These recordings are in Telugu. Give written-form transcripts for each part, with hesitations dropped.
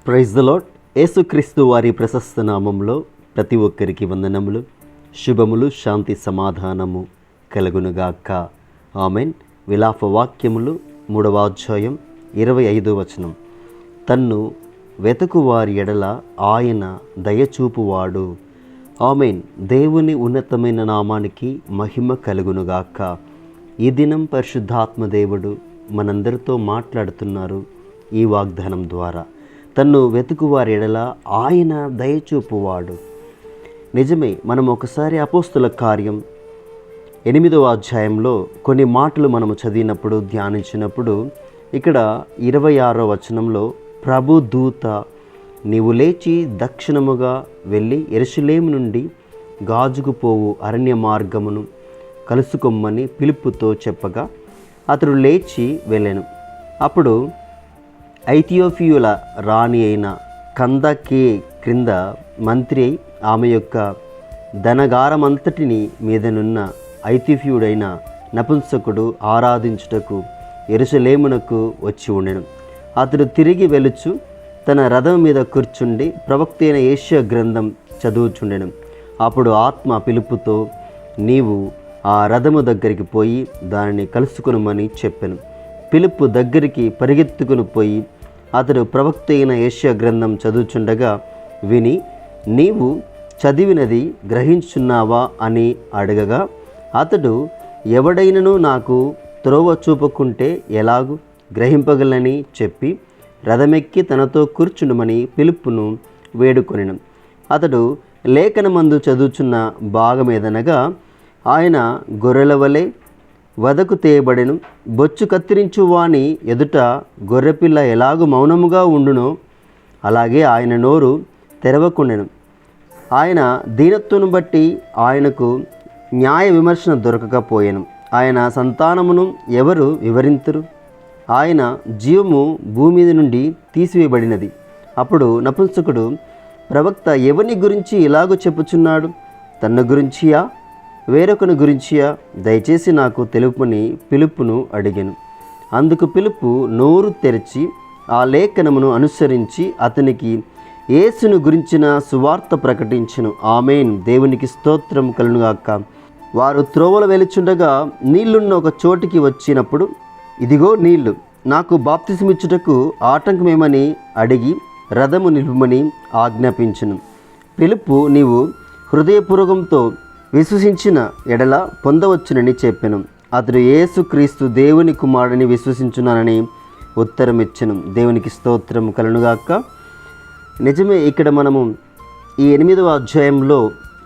Praise the lord. యేసుక్రీస్తు వారి ప్రశస్త నామంలో ప్రతి ఒక్కరికి వందనములు, శుభములు, శాంతి సమాధానము కలుగునుగాక. ఆమెన్. విలాప వాక్యములు 3వ అధ్యాయం 25వ వచనం. తన్ను వెతుకు వారి ఎడల ఆయన దయచూపువాడు. ఆమెన్. దేవుని ఉన్నతమైన నామానికి మహిమ కలుగునుగాక. ఈ దినం పరిశుద్ధాత్మ దేవుడు మనందరితో మాట్లాడుతున్నారు ఈ వాగ్దానం ద్వారా. తన్ను వెతుకు వారి ఎడల ఆయన దయచూపువాడు. నిజమే. మనం ఒకసారి అపోస్తుల కార్యం 8వ అధ్యాయంలో కొన్ని మాటలు మనము చదివినప్పుడు, ధ్యానించినప్పుడు, ఇక్కడ 26వ వచనంలో, ప్రభు దూత నీవు లేచి దక్షిణముగా వెళ్ళి యెరూషలేము నుండి గాజుకు పోవు అరణ్య మార్గమును కలుసుకొమ్మని ఫిలిప్పుతో చెప్పగా అతడు లేచి వెళ్ళెను. అప్పుడు ఐథియోపియుల రాణి అయిన కందకే క్రింద మంత్రి అయి ఆమె యొక్క ధనగారమంతటిని మీదనున్న ఐథియోపియుడైన నపుంసకుడు ఆరాధించుటకు యెరూషలేమునకు వచ్చి ఉండెను. అతడు తిరిగి వెలుచు తన రథం మీద కూర్చుండి ప్రవక్త అయిన యెషయా గ్రంథం చదువుచుండెను. అప్పుడు ఆత్మ ఫిలిప్పుతో నీవు ఆ రథము దగ్గరికి పోయి దానిని కలుసుకొనుమని చెప్పెను. ఫిలిప్పు దగ్గరికి పరిగెత్తుకుని పోయి అతడు ప్రవక్త అయిన యెషయా గ్రంథం చదువుచుండగా విని, నీవు చదివినది గ్రహించున్నావా అని అడగగా అతడు, ఎవడైనను నాకు త్రోవ చూపకుంటే ఎలాగు గ్రహింపగలని చెప్పి రథమెక్కి తనతో కూర్చుండమని ఫిలిప్పును వేడుకొనెను. అతడు లేఖనమందు చదువుచున్న భాగమేదనగా, ఆయన గొర్రెల వలె వదకు తేయబడెను. బొచ్చు కత్తిరించు వాని ఎదుట గొర్రెపిల్ల ఎలాగు మౌనముగా ఉండునో అలాగే ఆయన నోరు తెరవకుండెను. ఆయన దీనత్వను బట్టి ఆయనకు న్యాయ విమర్శన దొరకకపోయెను. ఆయన సంతానమును ఎవరు వివరింతురు? ఆయన జీవము భూమి మీద నుండి తీసివేయబడినది. అప్పుడు నపుంసకుడు, ప్రవక్త ఎవని గురించి ఇలాగూ చెప్పుచున్నాడు? తన గురించియా వేరొకని గురించియా? దయచేసి నాకు తెలుపని ఫిలిప్పును అడిగాను. అందుకు ఫిలిప్పు నోరు తెరిచి ఆ లేఖనమును అనుసరించి అతనికి యేసును గురించిన సువార్త ప్రకటించెను. ఆమేన్. దేవునికి స్తోత్రం కలుగునుగాక. వారు త్రోవలో వెలుచుండగా నీళ్లున్న ఒక చోటికి వచ్చినప్పుడు, ఇదిగో నీళ్లు, నాకు బాప్తిసమిచ్చుటకు ఆటంకమేమని అడిగి రథము నిలుపమని ఆజ్ఞాపించెను. ఫిలిప్పు, నీవు హృదయపూర్వకంతో విశ్వసించిన ఎడల పొందవచ్చునని చెప్పెను. అతడు యేసుక్రీస్తు దేవుని కుమారుడిని విశ్వసించున్నానని ఉత్తరం ఇచ్చెను. దేవునికి స్తోత్రం కలుగునుగాక. నిజమే. ఇక్కడ మనము ఈ 8వ అధ్యాయంలో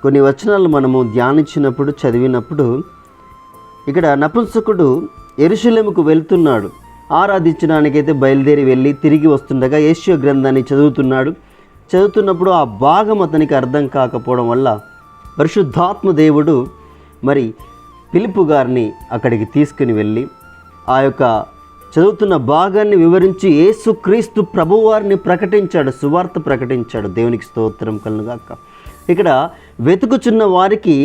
కొన్ని వచనాలు మనము ధ్యానించినప్పుడు, చదివినప్పుడు, ఇక్కడ నపుంసకుడు యెరూషలేముకు వెళ్తున్నాడు. ఆరాధించడానికైతే బయలుదేరి వెళ్ళి తిరిగి వస్తుండగా యెషయా గ్రంథాన్ని చదువుతున్నప్పుడు ఆ భాగం అతనికి అర్థం కాకపోవడం వల్ల పరిశుద్ధాత్మ దేవుడు మరి ఫిలిప్పు గారిని అక్కడికి తీసుకుని వెళ్ళి ఆ యొక్క చదువుతున్న భాగాన్ని వివరించి యేసుక్రీస్తు ప్రభువారిని ప్రకటించాడు, సువార్త ప్రకటించాడు. దేవునికి స్తోత్రం కలుగునుగాక. ఇక్కడ వెతుకుచున్న వారికి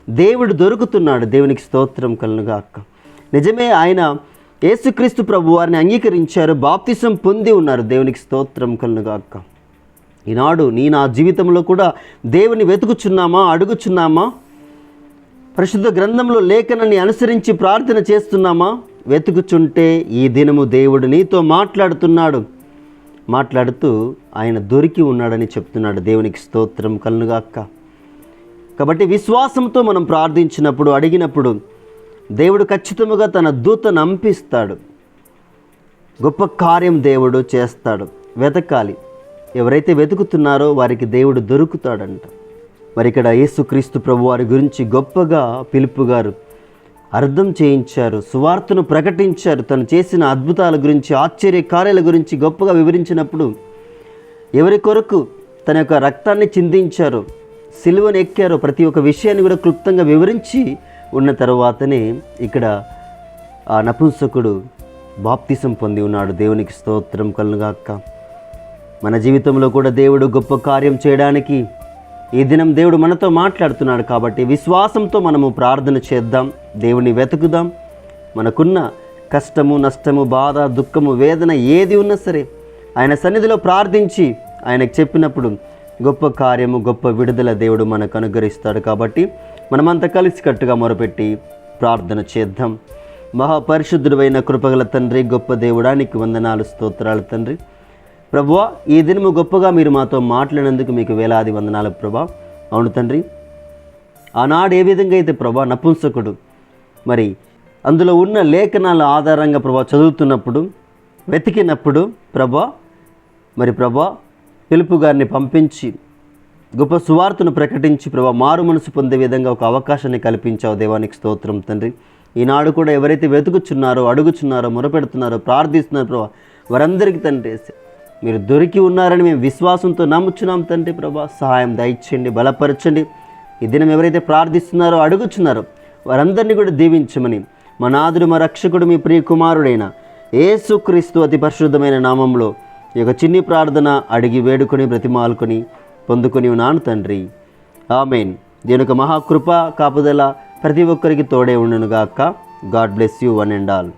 దేవుడు దొరుకుతున్నాడు. దేవునికి స్తోత్రం కలుగునుగాక. నిజమే. ఆయన యేసుక్రీస్తు ప్రభువారిని అంగీకరించారు, బాప్తిసం పొంది ఉన్నారు. దేవునికి స్తోత్రం కలుగునుగాక. ఈనాడు నా జీవితంలో కూడా దేవుని వెతుకుచున్నామా, అడుగుచున్నామా? పరిశుద్ధ గ్రంథంలో లేఖనాన్ని అనుసరించి ప్రార్థన చేస్తున్నామా? వెతుకుచుంటే ఈ దినము దేవుడు నీతో మాట్లాడుతూ ఆయన దొరికి ఉన్నాడని చెప్తున్నాడు. దేవునికి స్తోత్రం కలుగునుగాక. కాబట్టి విశ్వాసంతో మనం ప్రార్థించినప్పుడు, అడిగినప్పుడు దేవుడు ఖచ్చితంగా తన దూతను పంపిస్తాడు. గొప్ప కార్యం దేవుడు చేస్తాడు. వెతకాలి. ఎవరైతే వెతుకుతున్నారో వారికి దేవుడు దొరుకుతాడంట. మరి ఇక్కడ యేసుక్రీస్తు ప్రభు వారి గురించి గొప్పగా ఫిలిప్పు గారు అర్థం చేయించారు, సువార్తను ప్రకటించారు. తను చేసిన అద్భుతాల గురించి, ఆశ్చర్య కార్యాల గురించి గొప్పగా వివరించినప్పుడు, ఎవరి కొరకు తన యొక్క రక్తాన్ని చిందించారు, సిలువను ఎక్కారో ప్రతి ఒక్క విషయాన్ని కూడా క్లుప్తంగా వివరించి ఉన్న తర్వాతనే ఇక్కడ ఆ నపుంసకుడు బాప్తిసం పొంది ఉన్నాడు. దేవునికి స్తోత్రం కలుగునుగాక. మన జీవితంలో కూడా దేవుడు గొప్ప కార్యం చేయడానికి ఈ దినం దేవుడు మనతో మాట్లాడుతున్నాడు. కాబట్టి విశ్వాసంతో మనము ప్రార్థన చేద్దాం, దేవుని వెతుకుదాం. మనకున్న కష్టము, నష్టము, బాధ, దుఃఖము, వేదన ఏది ఉన్నా సరే ఆయన సన్నిధిలో ప్రార్థించి ఆయనకు చెప్పినప్పుడు గొప్ప కార్యము, గొప్ప విడుదల దేవుడు మనకు అనుగ్రహిస్తాడు. కాబట్టి మనమంతా కలిసికట్టుగా మొరపెట్టి ప్రార్థన చేద్దాం. మహాపరిశుద్ధుడైన కృపగల తండ్రి, గొప్ప దేవుడానికి వందనాలు, స్తోత్రాలు తండ్రి. ప్రభువా, ఈ దినము గొప్పగా మీరు మాతో మాట్లాడినందుకు మీకు వేలాది వందనాలు ప్రభా. అవును తండ్రి, ఆనాడు ఏ విధంగా అయితే ప్రభా నపుంసకుడు మరి అందులో ఉన్న లేఖనాల ఆధారంగా ప్రభా చదువుతున్నప్పుడు, వెతికినప్పుడు ప్రభా ఫిలిప్పు గారిని పంపించి గొప్ప సువార్తను ప్రకటించి ప్రభా మారు మనసు పొందే విధంగా ఒక అవకాశాన్ని కల్పించావు. దేవానికి స్తోత్రం తండ్రి. ఈనాడు కూడా ఎవరైతే వెతుకుచున్నారో, అడుగుచున్నారో, మొరపెడుతున్నారో, ప్రార్థిస్తున్నారో ప్రభా, వారందరికీ తండ్రి మీరు దొరికి ఉన్నారని మేము విశ్వాసంతో నమ్ముచున్నాం తండ్రి. ప్రభా సహాయం దయచేయండి, బలపరచండి. ఈ దినం ఎవరైతే ప్రార్థిస్తున్నారో, అడుగుచున్నారో వారందరినీ కూడా దీవించమని మా నాథుడు, మా రక్షకుడు, మీ ప్రియ కుమారుడైన యేసుక్రీస్తు అతి పరిశుద్ధమైన నామంలో ఈ యొక్క చిన్ని ప్రార్థన అడిగి వేడుకొని బ్రతిమాలుకొని పొందుకొని ఉన్నాను తండ్రి. ఆమెన్. దీని యొక్క మహాకృప కాపుదల ప్రతి ఒక్కరికి తోడే ఉండునుగాక. God bless you one and all.